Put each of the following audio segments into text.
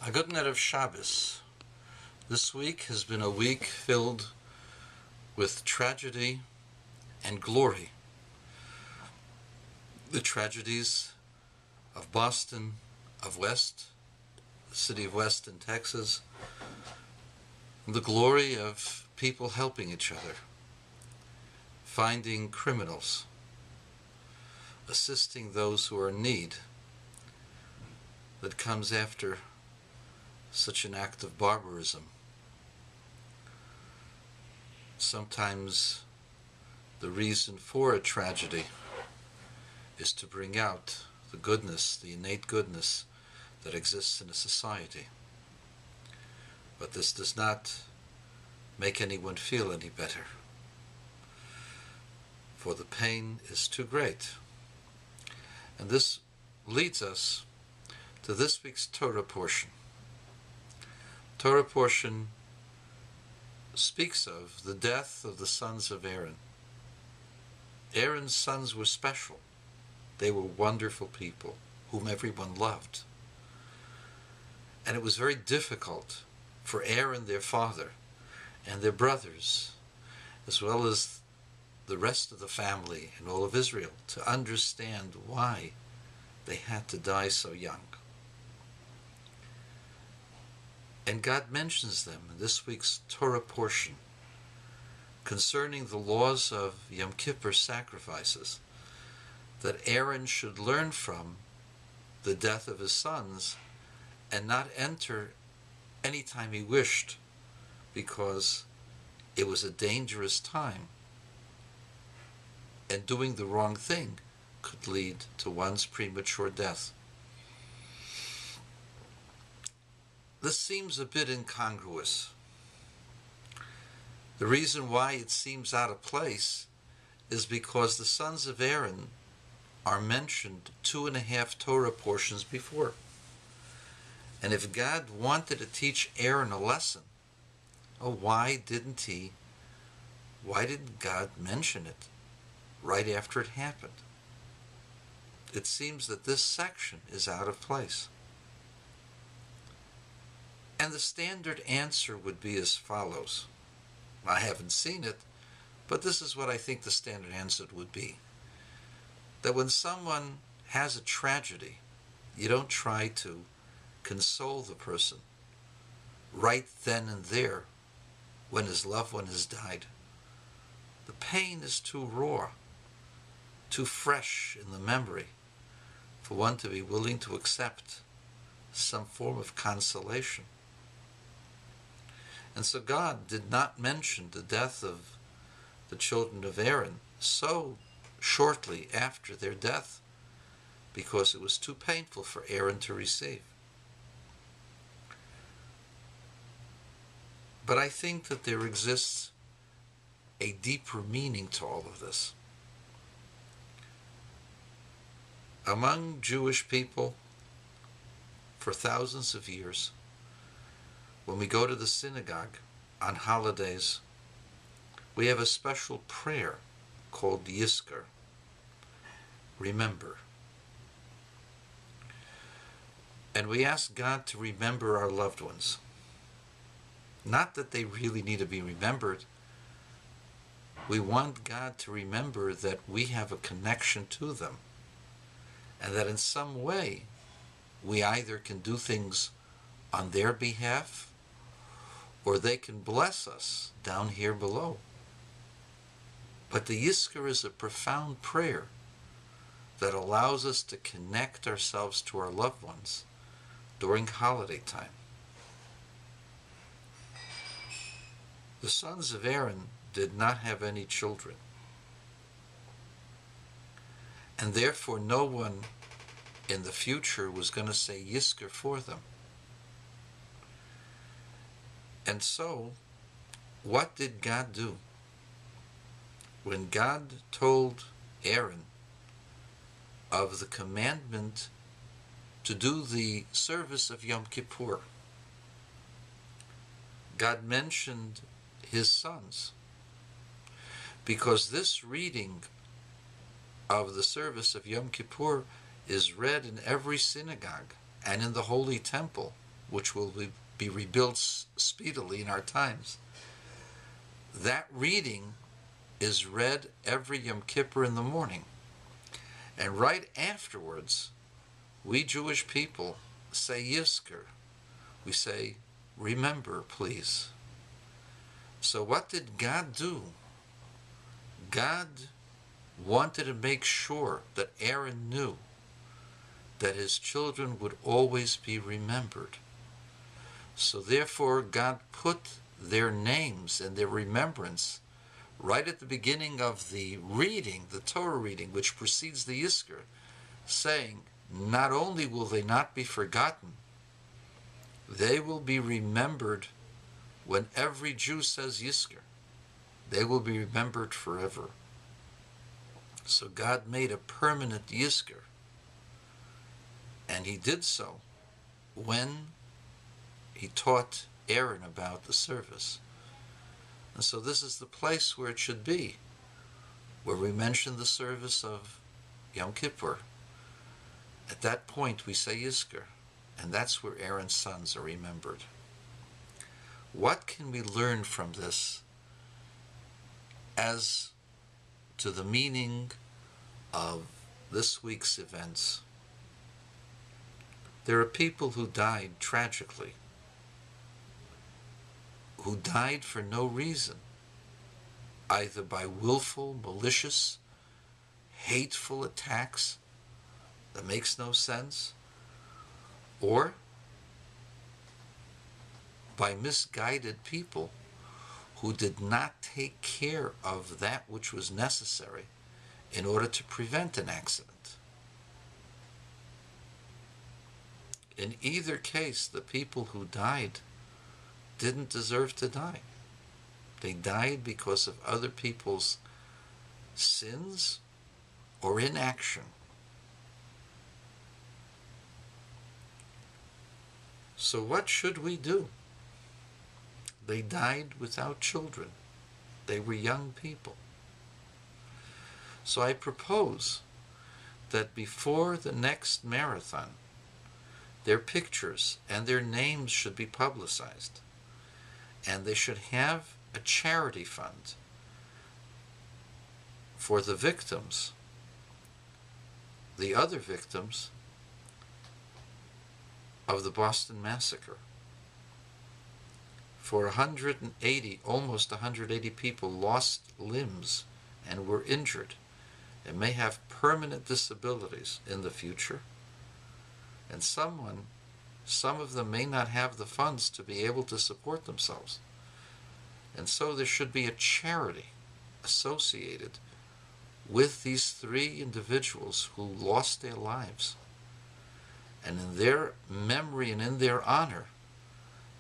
A good night of Shabbos. This week has been a week filled with tragedy and glory. The tragedies of Boston, of West, the city of West in Texas, the glory of people helping each other, finding criminals, assisting those who are in need, that comes after such an act of barbarism. Sometimes the reason for a tragedy is to bring out the goodness, the innate goodness that exists in a society. But this does not make anyone feel any better, for the pain is too great. And this leads us to this week's Torah portion. Torah portion speaks of the death of the sons of Aaron. Aaron's sons were special. They were wonderful people whom everyone loved. And it was very difficult for Aaron, their father, and their brothers, as well as the rest of the family and all of Israel, to understand why they had to die so young. And God mentions them in this week's Torah portion concerning the laws of Yom Kippur sacrifices, that Aaron should learn from the death of his sons and not enter any time he wished, because it was a dangerous time, and doing the wrong thing could lead to one's premature death. This seems a bit incongruous. The reason why it seems out of place is because the sons of Aaron are mentioned 2.5 Torah portions before. And if God wanted to teach Aaron a lesson, why didn't God mention it right after it happened? It seems that this section is out of place. And the standard answer would be as follows. I haven't seen it, but this is what I think the standard answer would be. That when someone has a tragedy, you don't try to console the person right then and there when his loved one has died. The pain is too raw, too fresh in the memory for one to be willing to accept some form of consolation. And so God did not mention the death of the children of Aaron so shortly after their death, because it was too painful for Aaron to receive. But I think that there exists a deeper meaning to all of this. Among Jewish people, for thousands of years, when we go to the synagogue on holidays, we have a special prayer called Yizkor, remember. And we ask God to remember our loved ones. Not that they really need to be remembered. We want God to remember that we have a connection to them, and that in some way we either can do things on their behalf, or they can bless us down here below. But the Yizkor is a profound prayer that allows us to connect ourselves to our loved ones during holiday time. The sons of Aaron did not have any children, and therefore no one in the future was going to say Yizkor for them. And so, what did God do? When God told Aaron of the commandment to do the service of Yom Kippur, God mentioned his sons, because this reading of the service of Yom Kippur is read in every synagogue and in the Holy Temple which will be rebuilt speedily in our times. That reading is read every Yom Kippur in the morning. And right afterwards, we Jewish people say Yizkor. We say, remember, please. So what did God do? God wanted to make sure that Aaron knew that his children would always be remembered. So therefore, God put their names and their remembrance right at the beginning of the reading, the Torah reading, which precedes the Yizkor, saying, not only will they not be forgotten, they will be remembered when every Jew says Yizkor. They will be remembered forever. So God made a permanent Yizkor, and he did so when he taught Aaron about the service. And so this is the place where it should be, where we mention the service of Yom Kippur. At that point we say Yizkor, and that's where Aaron's sons are remembered. What can we learn from this as to the meaning of this week's events? There are people who died tragically, who died for no reason, either by willful, malicious, hateful attacks that makes no sense, or by misguided people who did not take care of that which was necessary in order to prevent an accident. In either case, the people who died didn't deserve to die. They died because of other people's sins or inaction. So what should we do? They died without children. They were young people. So I propose that before the next marathon, their pictures and their names should be publicized, and they should have a charity fund for the victims, the other victims of the Boston Massacre. For 180, almost 180 people lost limbs and were injured and may have permanent disabilities in the future. And some of them may not have the funds to be able to support themselves. And so there should be a charity associated with these three individuals who lost their lives. And in their memory and in their honor,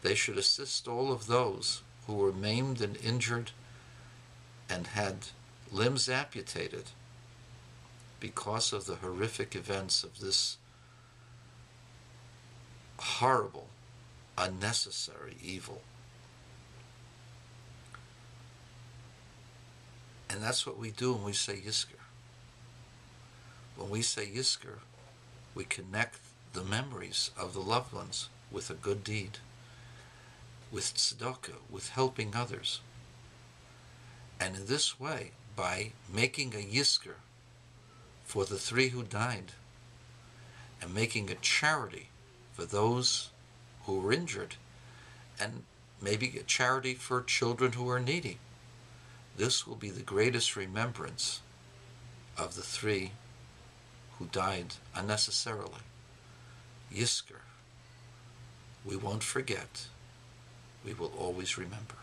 they should assist all of those who were maimed and injured and had limbs amputated because of the horrific events of this horrible, unnecessary evil. And that's what we do when we say Yizkor. When we say Yizkor, we connect the memories of the loved ones with a good deed, with tzedakah, with helping others. And in this way, by making a Yizkor for the three who died, and making a charity for those who were injured, and maybe a charity for children who are needy, this will be the greatest remembrance of the three who died unnecessarily. Yizkor. We won't forget. We will always remember.